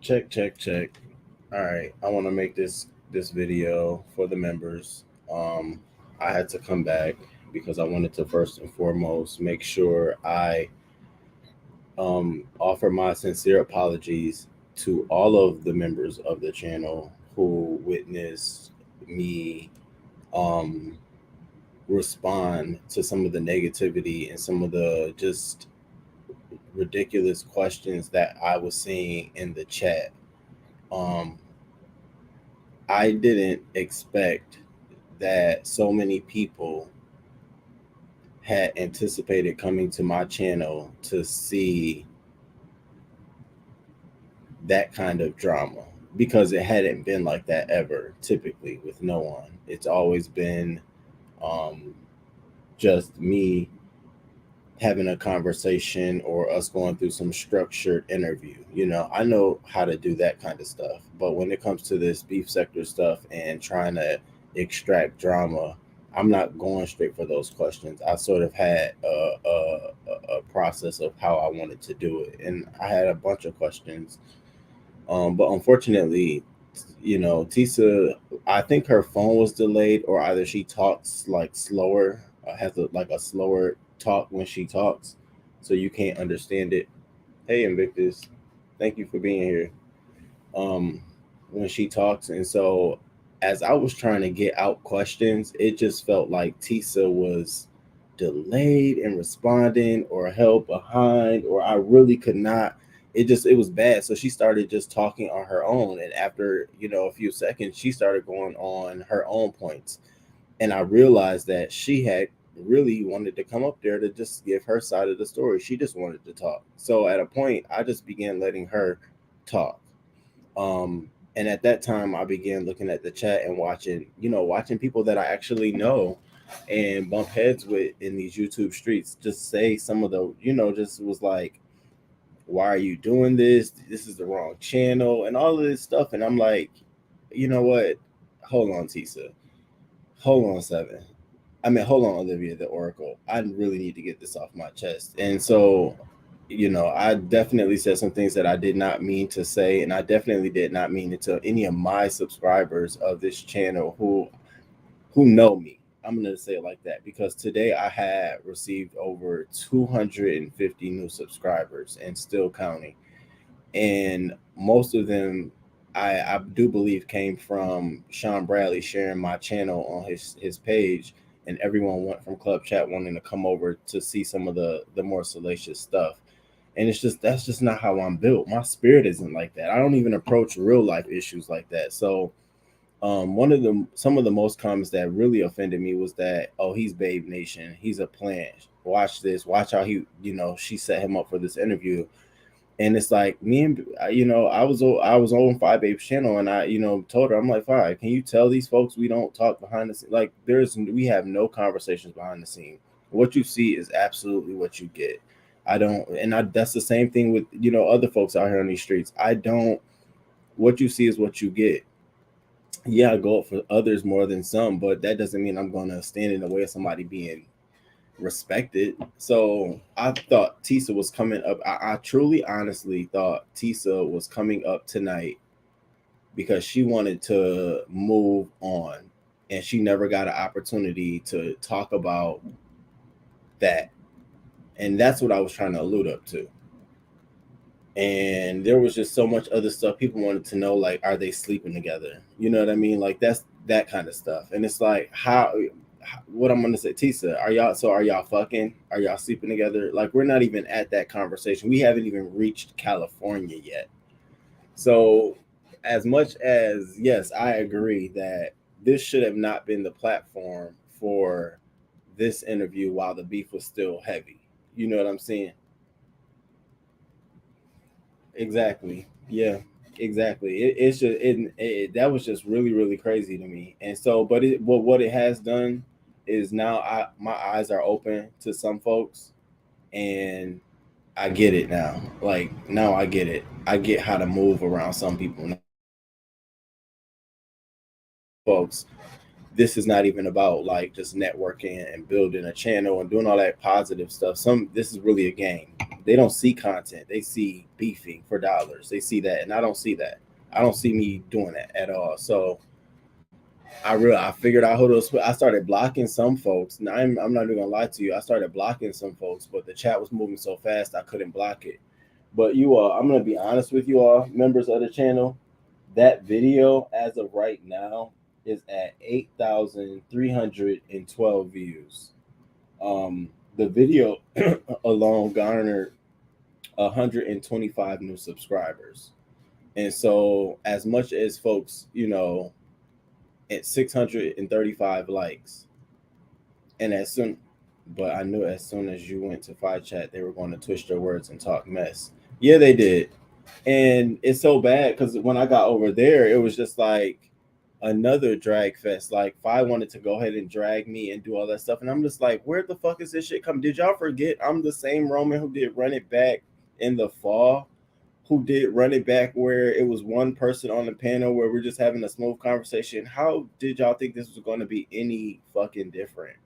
Check, check, check. All right, I want to make this video for the members. Um, I had to come back because I wanted to first and foremost make sure I offer my sincere apologies to all of the members of the channel who witnessed me um, respond to some of the negativity and some of the just ridiculous questions that I was seeing in the chat. Um, I didn't expect that so many people had anticipated coming to my channel to see that kind of drama because it hadn't been like that ever, typically, with no one. It's always been um, just me having a conversation or us going through some structured interview. I know how to do that kind of stuff. But when it comes to this beef sector stuff and trying to extract drama, I'm not going straight for those questions. I sort of had a process of how I wanted to do it. And I had a bunch of questions. But unfortunately, Tisa, I think her phone was delayed, or either she talks like slower, has like a slower talk when she talks, so you can't understand it. Hey, Invictus, thank you for being here. Um, when she talks, and so as I was trying to get out questions, it just felt like Tisa was delayed in responding or held behind, or I really could not. It was bad. So she started just talking on her own, and after a few seconds, she started going on her own points, and I realized that she had really wanted to come up there to just give her side of the story. She just wanted to talk. So at a point, I just began letting her talk. Um, and at that time, I began looking at the chat and watching people that I actually know and bump heads with in these YouTube streets just say some of just was like, why are you doing this? This is the wrong channel and all of this stuff. And I'm like, you know what? Hold on, Tisa. Hold on, Seven. Hold on, Olivia the Oracle. I really need to get this off my chest. And so, I definitely said some things that I did not mean to say, and I definitely did not mean it to any of my subscribers of this channel who know me. I'm gonna say it like that because today I had received over 250 new subscribers and still counting, and most of them I do believe came from Sean Bradley sharing my channel on his page, and everyone went from Club Chat wanting to come over to see some of the more salacious stuff. And that's just not how I'm built. My spirit isn't like that. I don't even approach real life issues like that. So one of the some of the most comments that really offended me was that, oh, he's Babe Nation, he's a plant. Watch this, watch how she set him up for this interview. And it's like me and I was on Five Babe's channel, and I told her, I'm like, Five, can you tell these folks we don't talk behind the scene? Like we have no conversations behind the scene. What you see is absolutely what you get. I don't, and I that's the same thing with other folks out here on these streets. I don't. What you see is what you get. Yeah, I go up for others more than some, but that doesn't mean I'm gonna stand in the way of somebody being respected. So I thought Tisa was coming up. I truly, honestly thought Tisa was coming up tonight because she wanted to move on, and she never got an opportunity to talk about that. And that's what I was trying to allude up to. And there was just so much other stuff people wanted to know, like, are they sleeping together? You know what I mean? Like that's that kind of stuff. And it's like, what I'm gonna say, Tisa, are y'all fucking? Are y'all sleeping together? Like we're not even at that conversation. We haven't even reached California yet. So as much as, yes, I agree that this should have not been the platform for this interview while the beef was still heavy. You know what I'm saying? Exactly. Yeah. Exactly. It's just that was just really really crazy to me. And so, but what it has done is now my eyes are open to some folks, and I get it now. Like now I get it. I get how to move around some people. Now, folks, this is not even about like just networking and building a channel and doing all that positive stuff. This is really a game. They don't see content. They see beefing for dollars. They see that, and I don't see that. I don't see me doing that at all. So I figured out who those. I started blocking some folks. Now I'm not even gonna lie to you. I started blocking some folks, but the chat was moving so fast I couldn't block it. But you all, I'm gonna be honest with you all, members of the channel. That video, as of right now, is at 8,312 views. The video alone garnered 125 new subscribers. And so, as much as folks, at 635 likes, and but I knew as soon as you went to Five Chat, they were going to twist their words and talk mess. Yeah, they did. And it's so bad because when I got over there, it was just like another drag fest. Like, Fi wanted to go ahead and drag me and do all that stuff. And I'm just like, where the fuck is this shit come? Did y'all forget I'm the same Roman who did Run It Back in the fall? Who did Run It Back where it was one person on the panel where we're just having a smooth conversation? How did y'all think this was going to be any fucking different?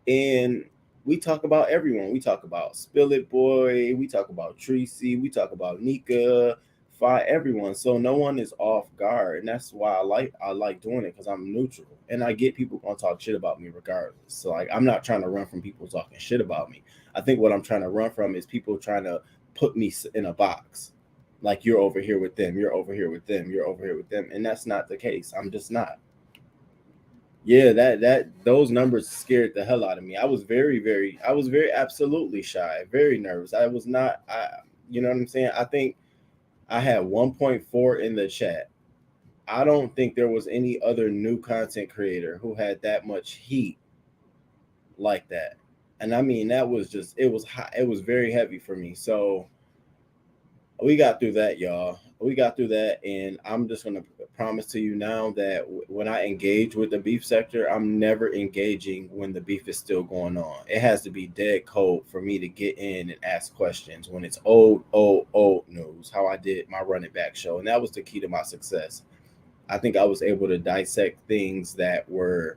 And we talk about everyone. We talk about Spill It Boy. We talk about Tracy. We talk about Nika, Fi, everyone. So no one is off guard, and that's why I like doing it because I'm neutral, and I get people gonna talk shit about me regardless. So like I'm not trying to run from people talking shit about me. I think what I'm trying to run from is people trying to put me in a box. Like you're over here with them, you're over here with them, you're over here with them, and that's not the case. I'm just not. Yeah, that those numbers scared the hell out of me. I was very absolutely shy, very nervous. I was not you know what I'm saying? I think I had 1.4 in the chat. I don't think there was any other new content creator who had that much heat like that. And I mean, that was just it was hot. It was very heavy for me. So we got through that, y'all. We got through that, and I'm just gonna promise to you now that when I engage with the beef sector, I'm never engaging when the beef is still going on. It has to be dead cold for me to get in and ask questions when it's old news. How I did my Run It Back show, and that was the key to my success. I think I was able to dissect things that were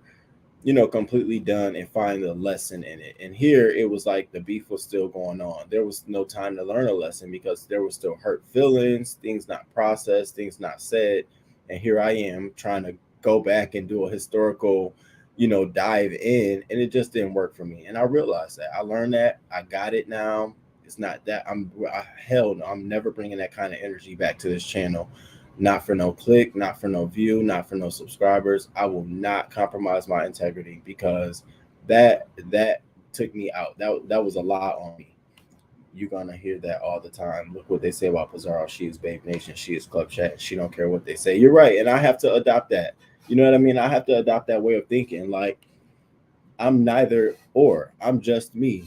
completely done and find the lesson in it. And here it was like the beef was still going on. There was no time to learn a lesson because there was still hurt feelings, things not processed, things not said. And here I am trying to go back and do a historical, dive in, and it just didn't work for me. And I realized that. I learned that. I got it now. It's not that hell no, I'm never bringing that kind of energy back to this channel. Not for no click, not for no view, not for no subscribers. I will not compromise my integrity because that took me out. That was a lot on me. You're gonna hear that all the time. Look what they say about Pizarro. She is Babe Nation. She is Club Chat. She don't care what they say. You're right, and I have to adopt that. You know what I mean? I have to adopt that way of thinking. Like I'm neither or. I'm just me.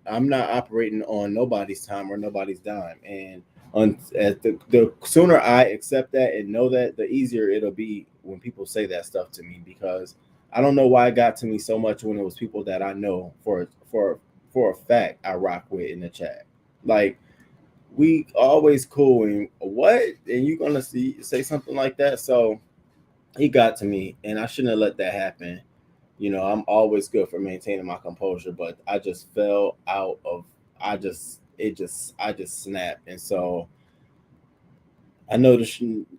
I'm not operating on nobody's time or nobody's dime. And the sooner I accept that and know that, the easier it'll be when people say that stuff to me. Because I don't know why it got to me so much when it was people that I know for a fact I rock with in the chat. Like we always cool and what? And you gonna say something like that? So he got to me, and I shouldn't have let that happen. I'm always good for maintaining my composure, but I just fell out of I just snapped. And so I know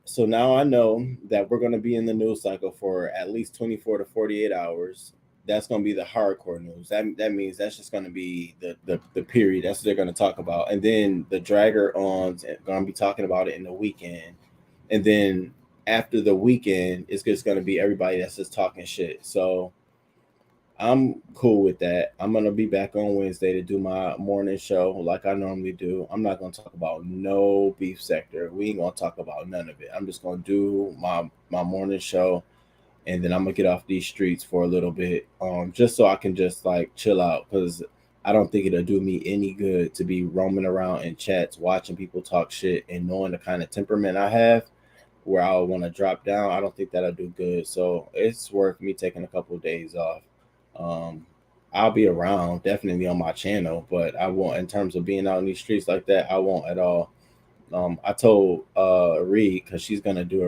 so now I know that we're going to be in the news cycle for at least 24 to 48 hours. That's going to be the hardcore news. That means that's just going to be the period. That's what they're going to talk about. And then the dragger ons going to be talking about it in the weekend. And then after the weekend, it's just going to be everybody that's just talking shit. So I'm cool with that. I'm gonna be back on Wednesday to do my morning show like I normally do. I'm not gonna talk about no beef sector. We ain't gonna talk about none of it. I'm just gonna do my morning show, and then I'm gonna get off these streets for a little bit, just so I can just like chill out because I don't think it'll do me any good to be roaming around in chats, watching people talk shit, and knowing the kind of temperament I have, where I want to drop down. I don't think that'll do good. So it's worth me taking a couple of days off. um, I'll be around definitely on my channel, but I won't in terms of being out in these streets like that. I won't at all. I told Reed because she's gonna do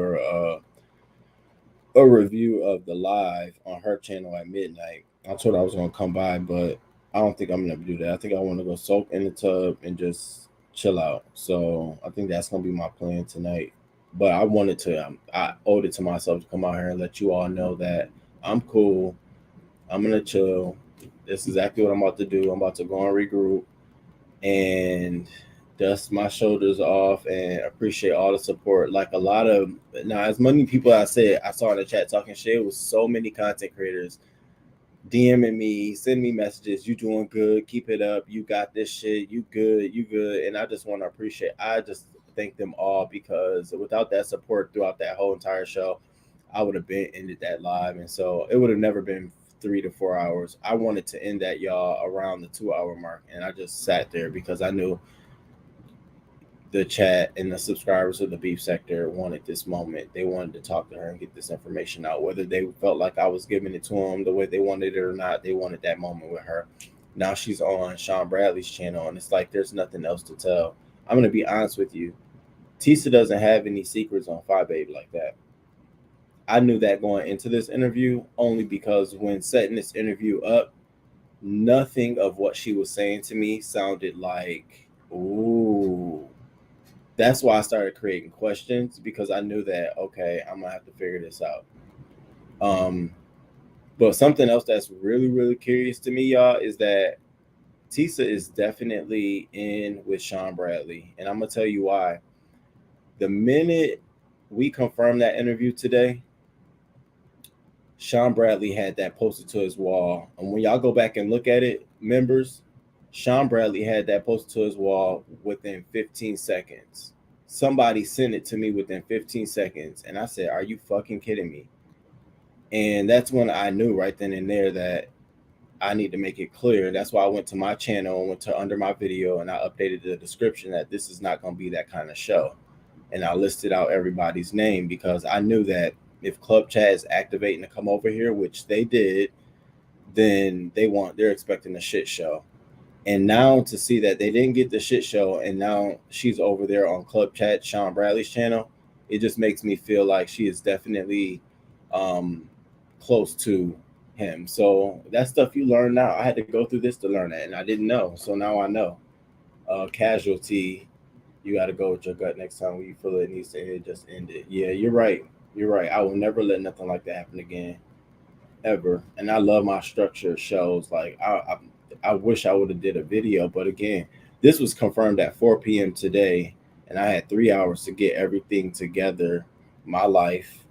a review of the live on her channel at midnight. I told her I was gonna come by, but I don't think I'm gonna do that. I think I want to go soak in the tub and just chill out. So I think that's gonna be my plan tonight. But I wanted to, I owed it to myself to come out here and let you all know that I'm cool. I'm gonna chill. That's exactly what I'm about to do. I'm about to go and regroup and dust my shoulders off and appreciate all the support. Like a lot of now, as many people I saw in the chat talking shit, it was so many content creators DMing me, sending me messages. You doing good? Keep it up. You got this shit. You good? You good? And I just want to appreciate. I just thank them all because without that support throughout that whole entire show, I would have been ended that live, and so it would have never been 3 to 4 hours. I wanted to end that y'all around the 2 hour mark, and I just sat there because I knew the chat and the subscribers of the beef sector wanted this moment. They wanted to talk to her and get this information out. Whether they felt like I was giving it to them the way they wanted it or not, they wanted that moment with her. Now she's on Sean Bradley's channel, and it's like there's nothing else to tell. I'm gonna be honest with you. Tisa doesn't have any secrets on Five Babe like that. I knew that going into this interview only because when setting this interview up, nothing of what she was saying to me sounded like, ooh, that's why I started creating questions because I knew that okay, I'm gonna have to figure this out. But something else that's really really curious to me, y'all, is that Tisa is definitely in with Sean Bradley, and I'm gonna tell you why. The minute we confirmed that interview today, Sean Bradley had that posted to his wall, and when y'all go back and look at it, members, Sean Bradley had that posted to his wall within 15 seconds. Somebody sent it to me within 15 seconds, and I said, "Are you fucking kidding me?" And that's when I knew right then and there that I need to make it clear. That's why I went to my channel and went to under my video and I updated the description that this is not going to be that kind of show. And I listed out everybody's name because I knew that if Club Chat is activating to come over here, which they did, then they're expecting a shit show. And now to see that they didn't get the shit show and now she's over there on Club Chat, Sean Bradley's channel, it just makes me feel like she is definitely um, close to him. So that stuff you learn now. I had to go through this to learn that, and I didn't know. So now I know. Casualty, you got to go with your gut next time when you feel it needs to end, just end it. Yeah, you're right. You're right. I will never let nothing like that happen again, ever. And I love my structured shows. Like I wish I would have did a video, but again, this was confirmed at 4 p.m. today, and I had 3 hours to get everything together, my life,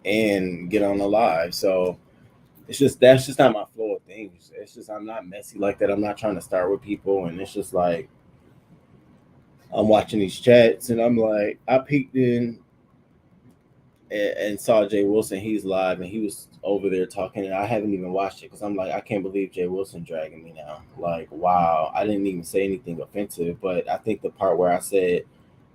and get on the live. So it's just that's just not my flow of things. It's just I'm not messy like that. I'm not trying to start with people, and it's just like I'm watching these chats, and I'm like I peeked in and saw Jay Wilson. He's live, and he was over there talking, and I haven't even watched it because I'm like I can't believe Jay Wilson dragging me now. Like wow, I didn't even say anything offensive, but I think the part where I said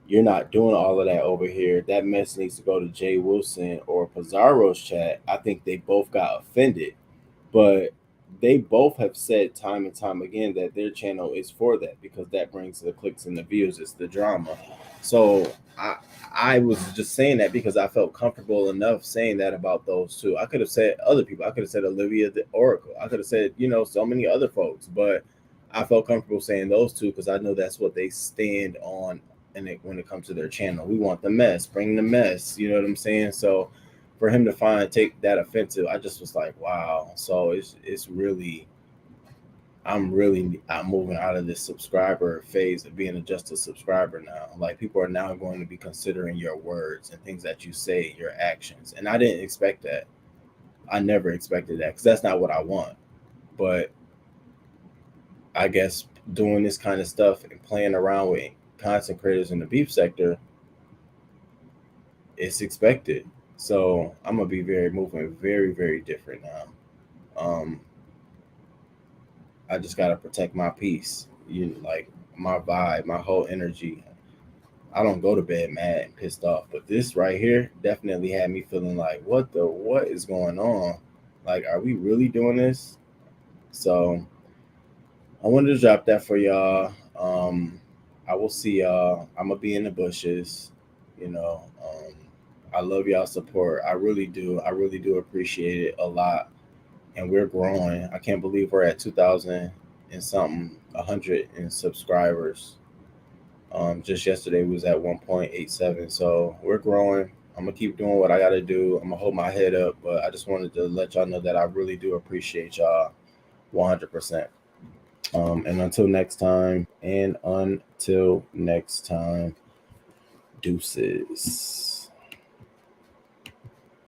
you're not doing all of that over here. That mess needs to go to Jay Wilson or Pizarro's chat. I think they both got offended, but they both have said time and time again that their channel is for that because that brings the clicks and the views. It's the drama. So I was just saying that because I felt comfortable enough saying that about those two. I could have said other people. I could have said Olivia the Oracle. I could have said, so many other folks, but I felt comfortable saying those two because I know that's what they stand on and when it comes to their channel. We want the mess, bring the mess, you know what I'm saying? So for him to take that offensive, I just was like, wow. So it's really I'm moving out of this subscriber phase of being just a subscriber now. Like people are now going to be considering your words and things that you say, your actions. And I didn't expect that. I never expected that because that's not what I want. But I guess doing this kind of stuff and playing around with content creators in the beef sector, it's expected. So I'm gonna be moving very, very different now. I just gotta protect my peace. Like my vibe, my whole energy. I don't go to bed mad and pissed off, but this right here definitely had me feeling like, what is going on? Like, are we really doing this? So I wanted to drop that for y'all. I will see y'all. I'm gonna be in the bushes. You know, I love y'all support. I really do. I really do appreciate it a lot. And we're growing. I can't believe we're at 2,000. and something, 100 in subscribers. Just yesterday we was at 1.87. So we're growing. I'm gonna keep doing what I gotta do. I'm gonna hold my head up, but I just wanted to let y'all know that I really do appreciate y'all 100%. And until next time, deuces.